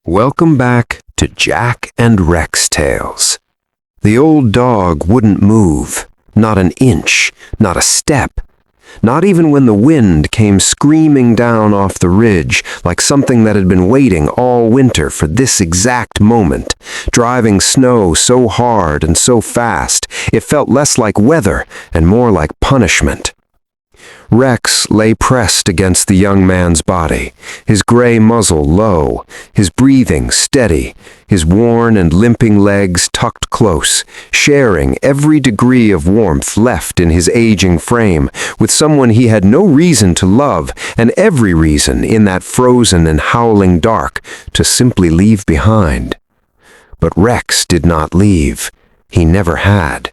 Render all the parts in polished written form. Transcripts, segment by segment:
Welcome back to Jack and Rex Tales. The old dog wouldn't move, not an inch, not a step, not even when the wind came screaming down off the ridge like something that had been waiting all winter for this exact moment, driving snow so hard and so fast it felt less like weather and more like punishment. Rex lay pressed against the young man's body, his gray muzzle low, his breathing steady, his worn and limping legs tucked close, sharing every degree of warmth left in his aging frame with someone he had no reason to love and every reason in that frozen and howling dark to simply leave behind. But Rex did not leave. He never had.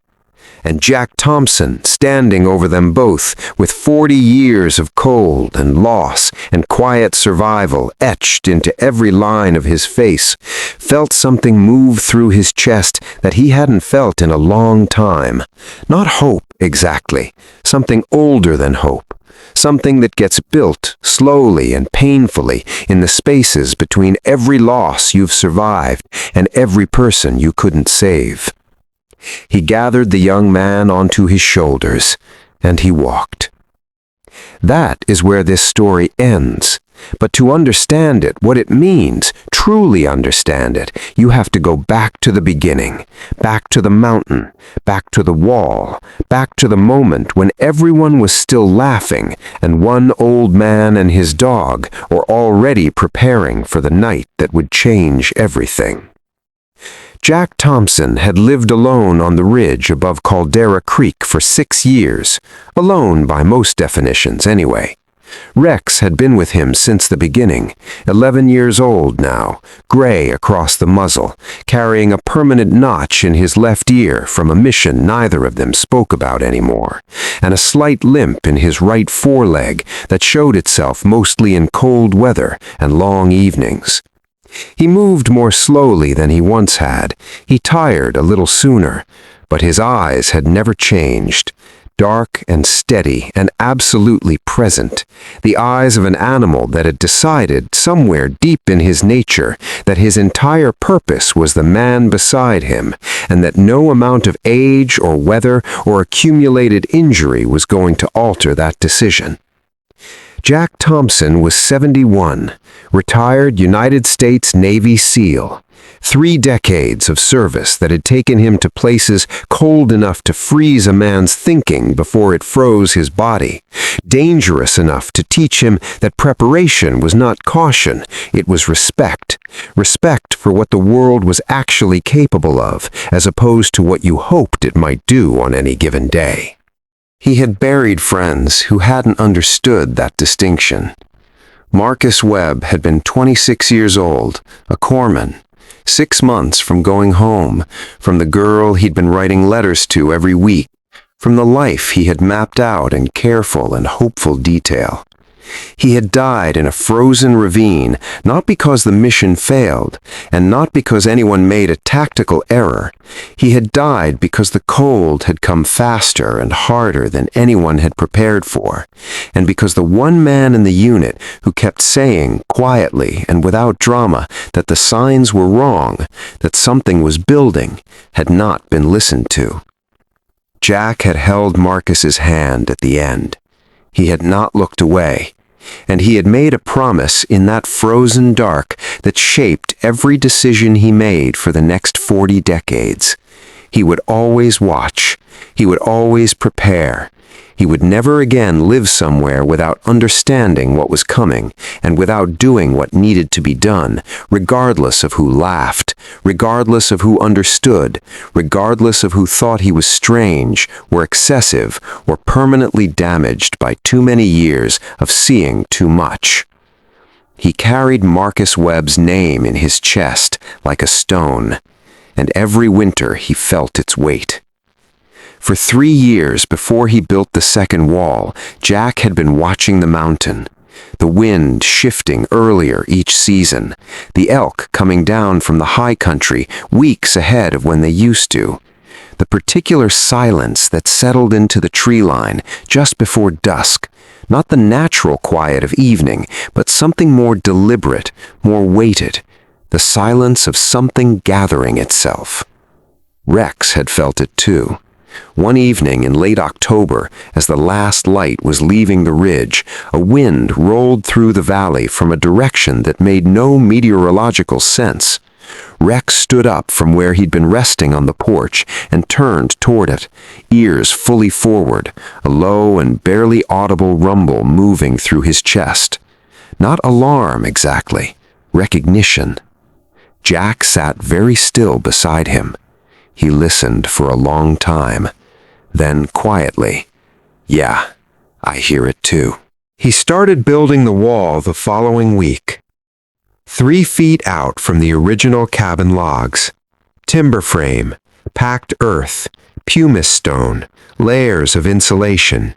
And Jack Thompson, standing over them both, with 40 years of cold and loss and quiet survival etched into every line of his face, felt something move through his chest that he hadn't felt in a long time. Not hope, exactly. Something older than hope. Something that gets built slowly and painfully in the spaces between every loss you've survived and every person you couldn't save. He gathered the young man onto his shoulders, and he walked. That is where this story ends. But to understand it, what it means, truly understand it, you have to go back to the beginning, back to the mountain, back to the wall, back to the moment when everyone was still laughing and one old man and his dog were already preparing for the night that would change everything. Jack Thompson had lived alone on the ridge above Caldera Creek for 6 years, alone by most definitions anyway. Rex had been with him since the beginning, 11 years old now, gray across the muzzle, carrying a permanent notch in his left ear from a mission neither of them spoke about anymore, and a slight limp in his right foreleg that showed itself mostly in cold weather and long evenings. He moved more slowly than he once had. He tired a little sooner, but his eyes had never changed. Dark and steady and absolutely present. The eyes of an animal that had decided somewhere deep in his nature that his entire purpose was the man beside him, and that no amount of age or weather or accumulated injury was going to alter that decision. Jack Thompson was 71, retired United States Navy SEAL. 3 decades of service that had taken him to places cold enough to freeze a man's thinking before it froze his body, dangerous enough to teach him that preparation was not caution, it was respect. Respect for what the world was actually capable of, as opposed to what you hoped it might do on any given day. He had buried friends who hadn't understood that distinction. Marcus Webb had been 26 years old, a corpsman, 6 months from going home, from the girl he'd been writing letters to every week, from the life he had mapped out in careful and hopeful detail. He had died in a frozen ravine, not because the mission failed, and not because anyone made a tactical error. He had died because the cold had come faster and harder than anyone had prepared for, and because the one man in the unit who kept saying quietly and without drama that the signs were wrong, that something was building, had not been listened to. Jack had held Marcus's hand at the end. He had not looked away, and he had made a promise in that frozen dark that shaped every decision he made for the next 40 decades. He would always watch. He would always prepare. He would never again live somewhere without understanding what was coming and without doing what needed to be done, regardless of who laughed, regardless of who understood, regardless of who thought he was strange or excessive or permanently damaged by too many years of seeing too much. He carried Marcus Webb's name in his chest like a stone, and every winter he felt its weight. For 3 years before he built the second wall, Jack had been watching the mountain, the wind shifting earlier each season, the elk coming down from the high country weeks ahead of when they used to, the particular silence that settled into the tree line just before dusk, not the natural quiet of evening, but something more deliberate, more weighted, the silence of something gathering itself. Rex had felt it too. One evening in late October, as the last light was leaving the ridge, a wind rolled through the valley from a direction that made no meteorological sense. Rex stood up from where he'd been resting on the porch and turned toward it, ears fully forward, a low and barely audible rumble moving through his chest. Not alarm exactly, recognition. Jack sat very still beside him. He listened for a long time. Then quietly, "Yeah, I hear it too." He started building the wall the following week. 3 feet out from the original cabin logs. Timber frame, packed earth, pumice stone, layers of insulation.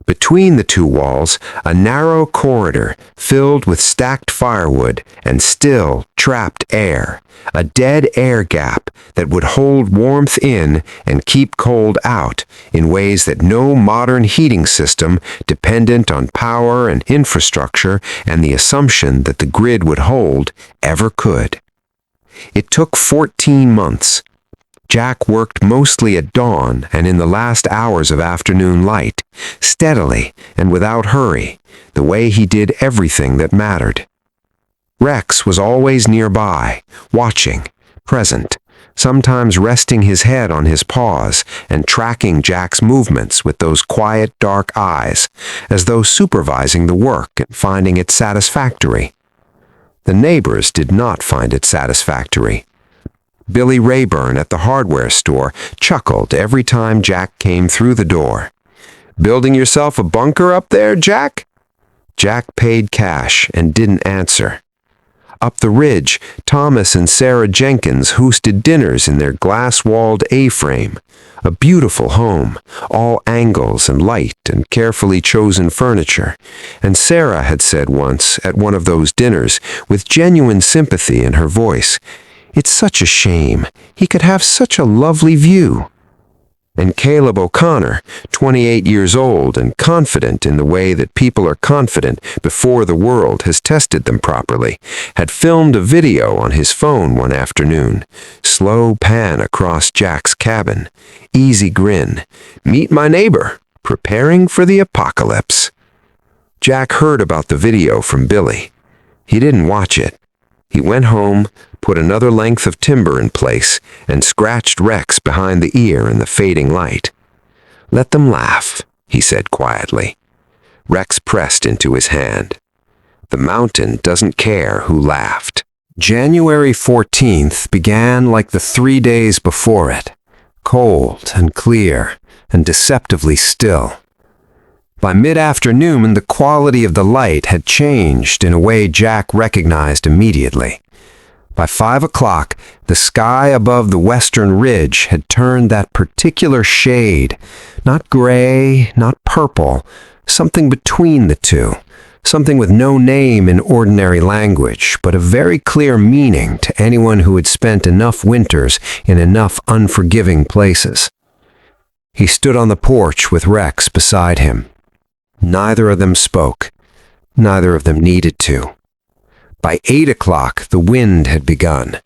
Between the 2 walls, a narrow corridor filled with stacked firewood and still, trapped air, a dead air gap that would hold warmth in and keep cold out in ways that no modern heating system, dependent on power and infrastructure and the assumption that the grid would hold, ever could. It took 14 months. Jack worked mostly at dawn and in the last hours of afternoon light, steadily and without hurry, the way he did everything that mattered. Rex was always nearby, watching, present, sometimes resting his head on his paws and tracking Jack's movements with those quiet, dark eyes, as though supervising the work and finding it satisfactory. The neighbors did not find it satisfactory. Billy Rayburn at the hardware store chuckled every time Jack came through the door. "Building yourself a bunker up there, Jack?" Jack paid cash and didn't answer. Up the ridge, Thomas and Sarah Jenkins hosted dinners in their glass-walled A-frame, a beautiful home, all angles and light and carefully chosen furniture. And Sarah had said once at one of those dinners, with genuine sympathy in her voice, "It's such a shame. He could have such a lovely view." And Caleb O'Connor, 28 years old and confident in the way that people are confident before the world has tested them properly, had filmed a video on his phone one afternoon. Slow pan across Jack's cabin. Easy grin. "Meet my neighbor, preparing for the apocalypse." Jack heard about the video from Billy. He didn't watch it. He went home, put another length of timber in place, and scratched Rex behind the ear in the fading light. "Let them laugh," he said quietly. Rex pressed into his hand. The mountain doesn't care who laughed. January 14th began like the 3 days before it, cold and clear and deceptively still. By mid-afternoon, the quality of the light had changed in a way Jack recognized immediately. By 5 o'clock, the sky above the western ridge had turned that particular shade, not gray, not purple, something between the two, something with no name in ordinary language, but a very clear meaning to anyone who had spent enough winters in enough unforgiving places. He stood on the porch with Rex beside him. Neither of them spoke. Neither of them needed to. By 8 o'clock, the wind had begun.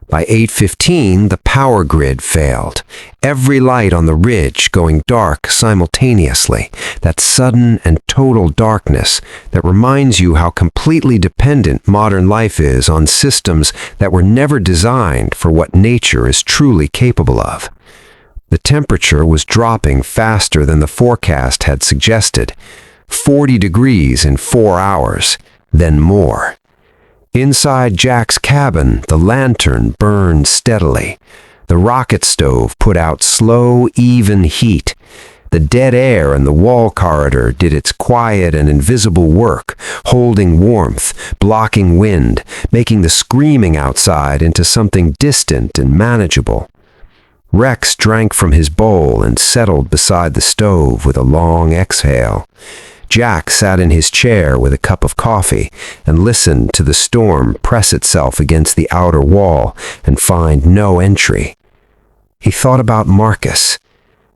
By 8:15, the power grid failed. Every light on the ridge going dark simultaneously. That sudden and total darkness that reminds you how completely dependent modern life is on systems that were never designed for what nature is truly capable of. The temperature was dropping faster than the forecast had suggested. 40 degrees in 4 hours, then more. Inside Jack's cabin, the lantern burned steadily. The rocket stove put out slow, even heat. The dead air in the wall corridor did its quiet and invisible work, holding warmth, blocking wind, making the screaming outside into something distant and manageable. Rex drank from his bowl and settled beside the stove with a long exhale. Jack sat in his chair with a cup of coffee and listened to the storm press itself against the outer wall and find no entry. He thought about Marcus.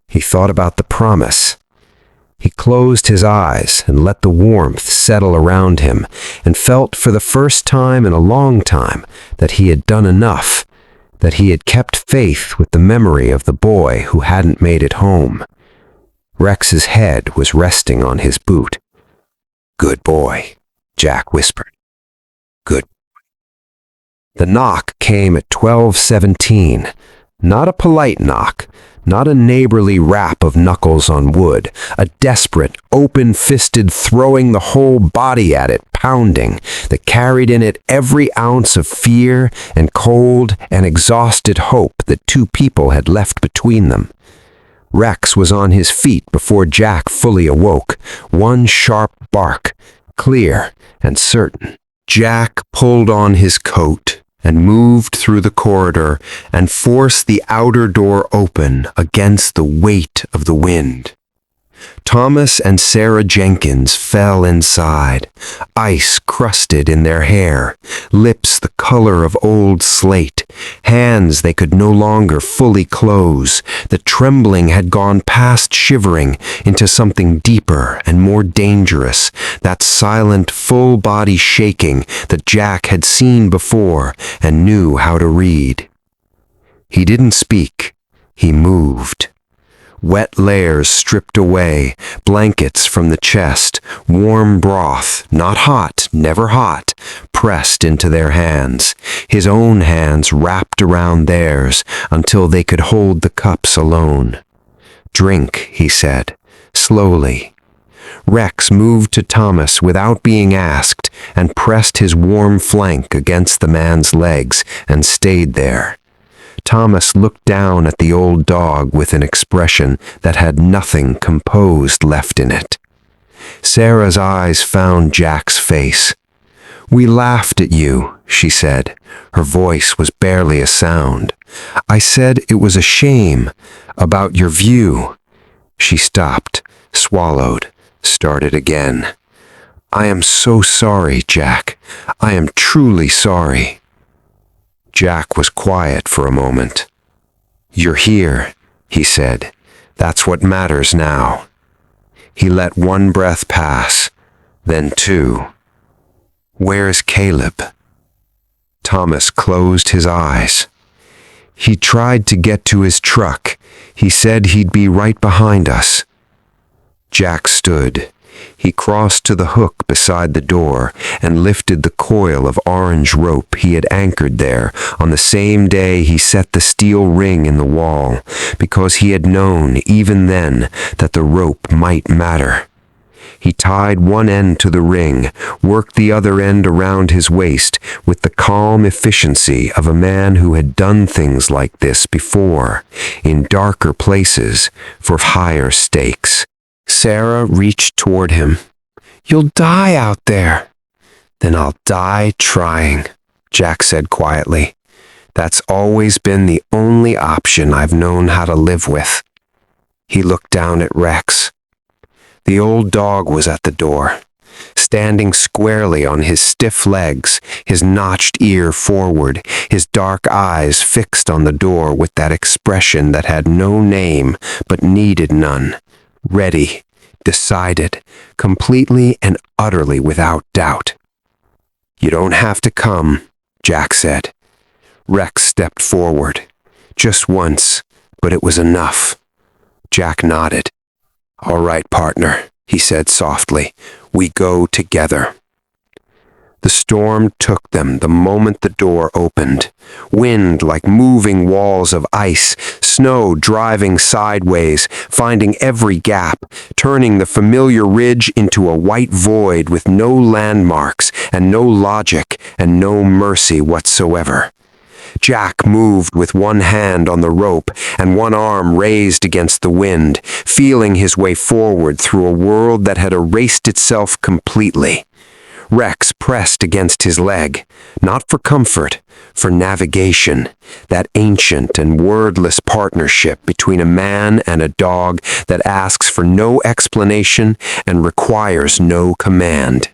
He thought about the promise. He closed his eyes and let the warmth settle around him, and felt for the first time in a long time that he had done enough, that he had kept faith with the memory of the boy who hadn't made it home. Rex's head was resting on his boot. "Good boy," Jack whispered. "Good." The knock came at 12:17. Not a polite knock, not a neighborly rap of knuckles on wood, a desperate, open-fisted throwing the whole body at it, pounding, that carried in it every ounce of fear and cold and exhausted hope that two people had left between them. Rex was on his feet before Jack fully awoke, one sharp bark, clear and certain. Jack pulled on his coat and moved through the corridor and forced the outer door open against the weight of the wind. Thomas and Sarah Jenkins fell inside, ice crusted in their hair, lips the color of old slate, hands they could no longer fully close. The trembling had gone past shivering into something deeper and more dangerous, that silent, full-body shaking that Jack had seen before and knew how to read. He didn't speak. He moved. Wet layers stripped away, blankets from the chest, warm broth, not hot, never hot, pressed into their hands, his own hands wrapped around theirs until they could hold the cups alone. "Drink," he said, slowly. Rex moved to Thomas without being asked and pressed his warm flank against the man's legs and stayed there. Thomas looked down at the old dog with an expression that had nothing composed left in it. Sarah's eyes found Jack's face. "We laughed at you," she said. Her voice was barely a sound. "I said it was a shame about your view." She stopped, swallowed, started again. "I am so sorry, Jack. I am truly sorry." Jack was quiet for a moment. "You're here," he said. "That's what matters now." He let one breath pass, then two. "Where's Caleb?" Thomas closed his eyes. "He tried to get to his truck. He said he'd be right behind us." Jack stood. He crossed to the hook beside the door and lifted the coil of orange rope he had anchored there on the same day he set the steel ring in the wall, because he had known even then that the rope might matter. He tied one end to the ring, worked the other end around his waist with the calm efficiency of a man who had done things like this before, in darker places, for higher stakes. Sarah reached toward him. "You'll die out there." "Then I'll die trying," Jack said quietly. "That's always been the only option I've known how to live with." He looked down at Rex. The old dog was at the door, standing squarely on his stiff legs, his notched ear forward, his dark eyes fixed on the door with that expression that had no name but needed none. Ready, decided, completely and utterly without doubt. "You don't have to come," Jack said. Rex stepped forward. Just once, but it was enough. Jack nodded. "All right, partner," he said softly. "We go together." The storm took them the moment the door opened. Wind like moving walls of ice, snow driving sideways, finding every gap, turning the familiar ridge into a white void with no landmarks and no logic and no mercy whatsoever. Jack moved with one hand on the rope and one arm raised against the wind, feeling his way forward through a world that had erased itself completely. Rex pressed against his leg, not for comfort, for navigation, that ancient and wordless partnership between a man and a dog that asks for no explanation and requires no command.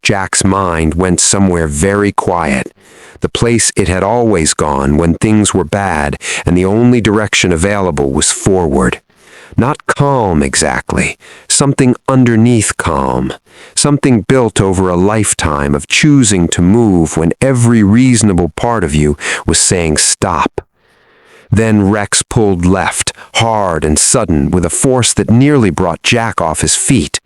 Jack's mind went somewhere very quiet, the place it had always gone when things were bad and the only direction available was forward. Not calm exactly, something underneath calm, something built over a lifetime of choosing to move when every reasonable part of you was saying stop. Then Rex pulled left, hard and sudden, with a force that nearly brought Jack off his feet.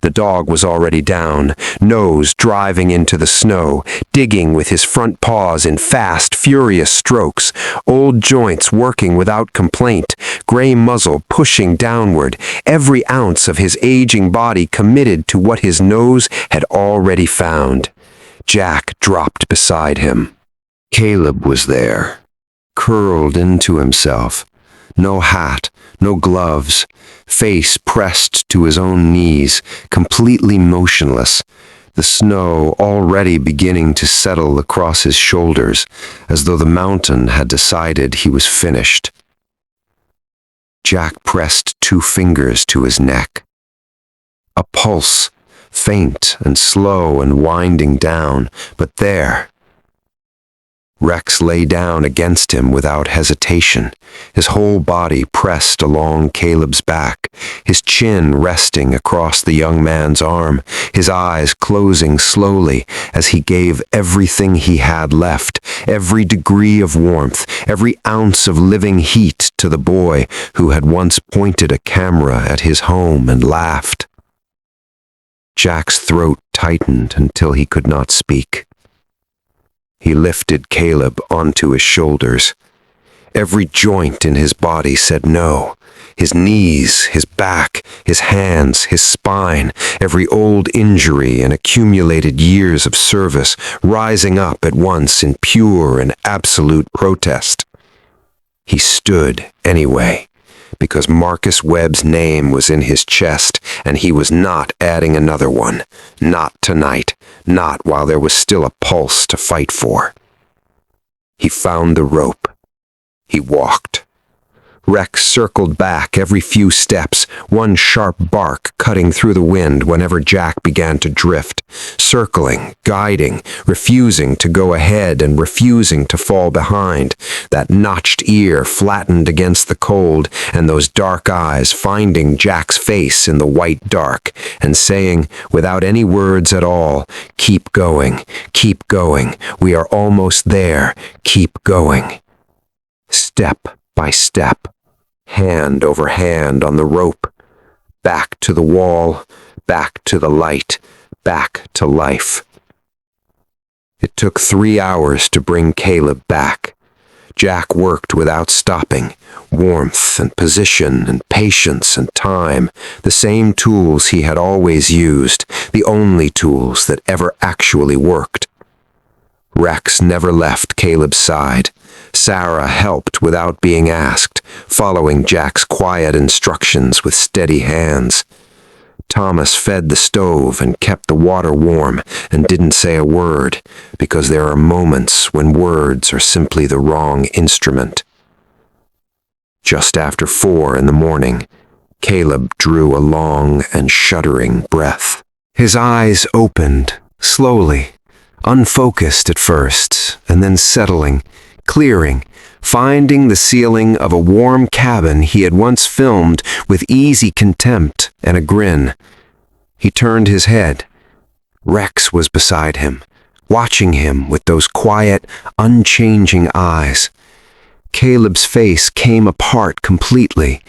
The dog was already down, nose driving into the snow, digging with his front paws in fast, furious strokes, old joints working without complaint, gray muzzle pushing downward, every ounce of his aging body committed to what his nose had already found. Jack dropped beside him. Caleb was there, curled into himself. No hat, no gloves, face pressed to his own knees, completely motionless, the snow already beginning to settle across his shoulders, as though the mountain had decided he was finished. Jack pressed 2 fingers to his neck. A pulse, faint and slow and winding down, but there. Rex lay down against him without hesitation, his whole body pressed along Caleb's back, his chin resting across the young man's arm, his eyes closing slowly as he gave everything he had left, every degree of warmth, every ounce of living heat to the boy who had once pointed a camera at his home and laughed. Jack's throat tightened until he could not speak. He lifted Caleb onto his shoulders. Every joint in his body said no. His knees, his back, his hands, his spine, every old injury and accumulated years of service rising up at once in pure and absolute protest. He stood anyway, because Marcus Webb's name was in his chest, and he was not adding another one. Not tonight. Not while there was still a pulse to fight for. He found the rope. He walked. Rex circled back every few steps, one sharp bark cutting through the wind whenever Jack began to drift, circling, guiding, refusing to go ahead and refusing to fall behind, that notched ear flattened against the cold, and those dark eyes finding Jack's face in the white dark, and saying, without any words at all, keep going, we are almost there, keep going. Step by step, hand over hand on the rope, back to the wall, back to the light, back to life. It took 3 hours to bring Caleb back. Jack worked without stopping, warmth and position and patience and time, the same tools he had always used, the only tools that ever actually worked. Rex never left Caleb's side. Sarah helped without being asked, following Jack's quiet instructions with steady hands. Thomas fed the stove and kept the water warm and didn't say a word, because there are moments when words are simply the wrong instrument. Just after 4 in the morning, Caleb drew a long and shuddering breath. His eyes opened, slowly, unfocused at first, and then settling, clearing, finding the ceiling of a warm cabin he had once filmed with easy contempt and a grin. He turned his head. Rex was beside him, watching him with those quiet, unchanging eyes. Caleb's face came apart completely.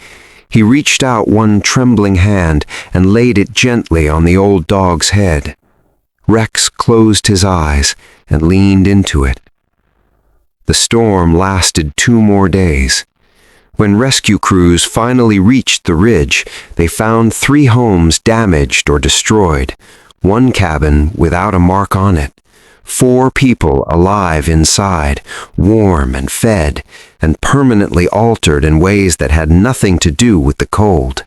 He reached out one trembling hand and laid it gently on the old dog's head. Rex closed his eyes and leaned into it. The storm lasted 2 more days. When rescue crews finally reached the ridge, they found 3 homes damaged or destroyed, 1 cabin without a mark on it, 4 people alive inside, warm and fed, and permanently altered in ways that had nothing to do with the cold.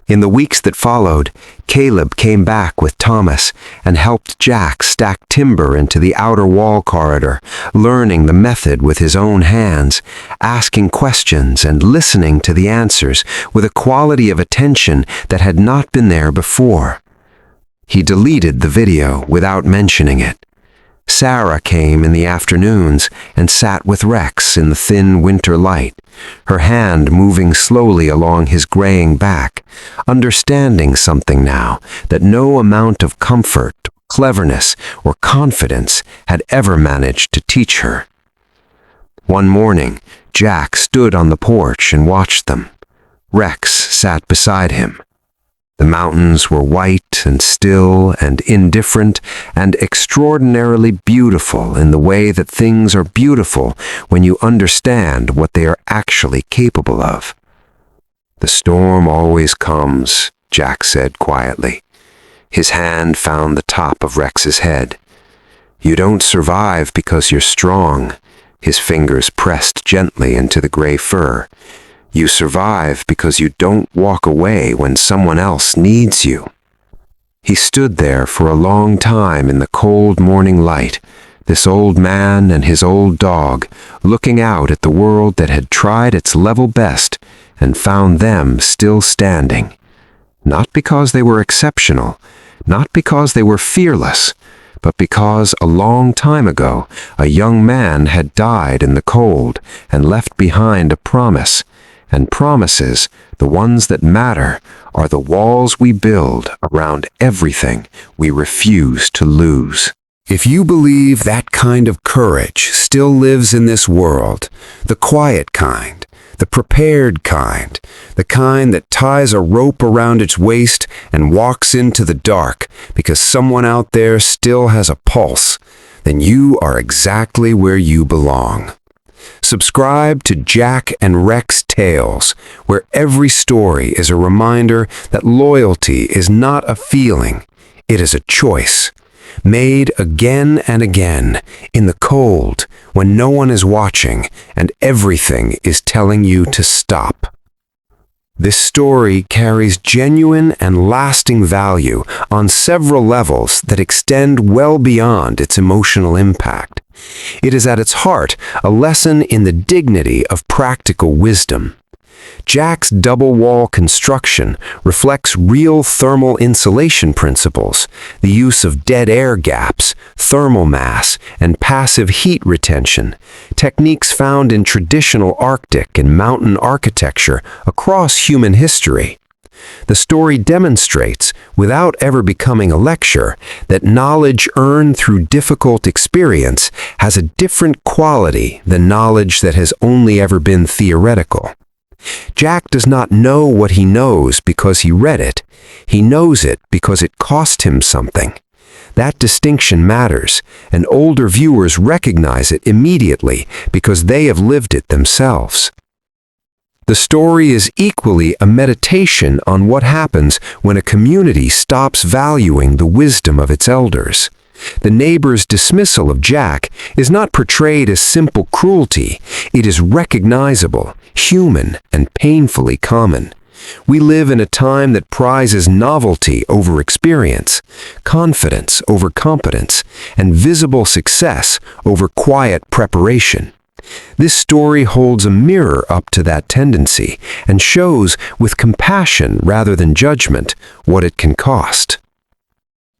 In the weeks that followed, Caleb came back with Thomas and helped Jack stack timber into the outer wall corridor, learning the method with his own hands, asking questions and listening to the answers with a quality of attention that had not been there before. He deleted the video without mentioning it. Sarah came in the afternoons and sat with Rex in the thin winter light, her hand moving slowly along his graying back, understanding something now that no amount of comfort, cleverness, or confidence had ever managed to teach her. One morning, Jack stood on the porch and watched them. Rex sat beside him. The mountains were white and still and indifferent and extraordinarily beautiful in the way that things are beautiful when you understand what they are actually capable of. "The storm always comes," Jack said quietly. His hand found the top of Rex's head. "You don't survive because you're strong." His fingers pressed gently into the gray fur. "You survive because you don't walk away when someone else needs you." He stood there for a long time in the cold morning light, this old man and his old dog, looking out at the world that had tried its level best and found them still standing. Not because they were exceptional, not because they were fearless, but because a long time ago a young man had died in the cold and left behind a promise. And promises, the ones that matter, are the walls we build around everything we refuse to lose. If you believe that kind of courage still lives in this world, the quiet kind, the prepared kind, the kind that ties a rope around its waist and walks into the dark because someone out there still has a pulse, then you are exactly where you belong. Subscribe to Jack and Rex Tales, where every story is a reminder that loyalty is not a feeling, it is a choice, made again and again, in the cold, when no one is watching and everything is telling you to stop. This story carries genuine and lasting value on several levels that extend well beyond its emotional impact. It is at its heart a lesson in the dignity of practical wisdom. Jack's double-wall construction reflects real thermal insulation principles, the use of dead air gaps, thermal mass, and passive heat retention, techniques found in traditional Arctic and mountain architecture across human history. The story demonstrates, without ever becoming a lecture, that knowledge earned through difficult experience has a different quality than knowledge that has only ever been theoretical. Jack does not know what he knows because he read it. He knows it because it cost him something. That distinction matters, and older viewers recognize it immediately because they have lived it themselves. The story is equally a meditation on what happens when a community stops valuing the wisdom of its elders. The neighbor's dismissal of Jack is not portrayed as simple cruelty. It is recognizable, human, and painfully common. We live in a time that prizes novelty over experience, confidence over competence, and visible success over quiet preparation. This story holds a mirror up to that tendency and shows with compassion rather than judgment what it can cost.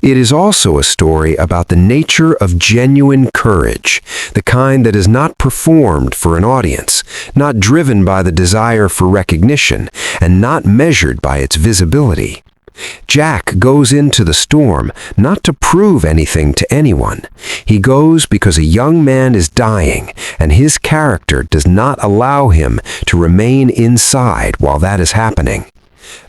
It is also a story about the nature of genuine courage, the kind that is not performed for an audience, not driven by the desire for recognition, and not measured by its visibility. Jack goes into the storm not to prove anything to anyone. He goes because a young man is dying, and his character does not allow him to remain inside while that is happening.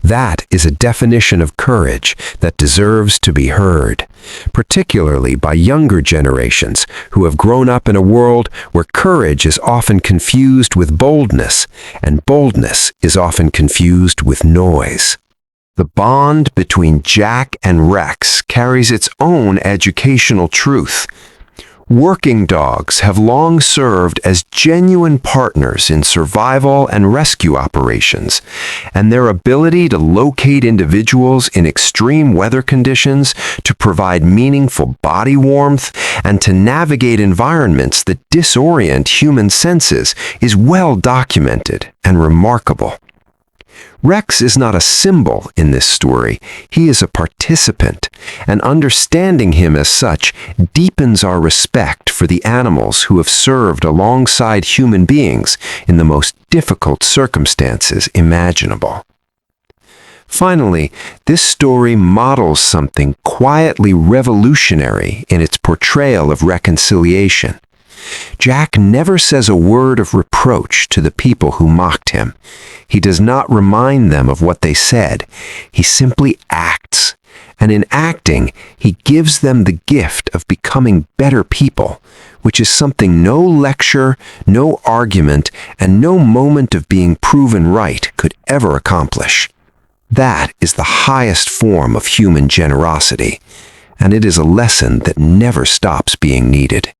That is a definition of courage that deserves to be heard, particularly by younger generations who have grown up in a world where courage is often confused with boldness, and boldness is often confused with noise. The bond between Jack and Rex carries its own educational truth. Working dogs have long served as genuine partners in survival and rescue operations, and their ability to locate individuals in extreme weather conditions, to provide meaningful body warmth, and to navigate environments that disorient human senses is well documented and remarkable. Rex is not a symbol in this story. He is a participant, and understanding him as such deepens our respect for the animals who have served alongside human beings in the most difficult circumstances imaginable. Finally, this story models something quietly revolutionary in its portrayal of reconciliation. Jack never says a word of reproach to the people who mocked him. He does not remind them of what they said. He simply acts. And in acting, he gives them the gift of becoming better people, which is something no lecture, no argument, and no moment of being proven right could ever accomplish. That is the highest form of human generosity, and it is a lesson that never stops being needed.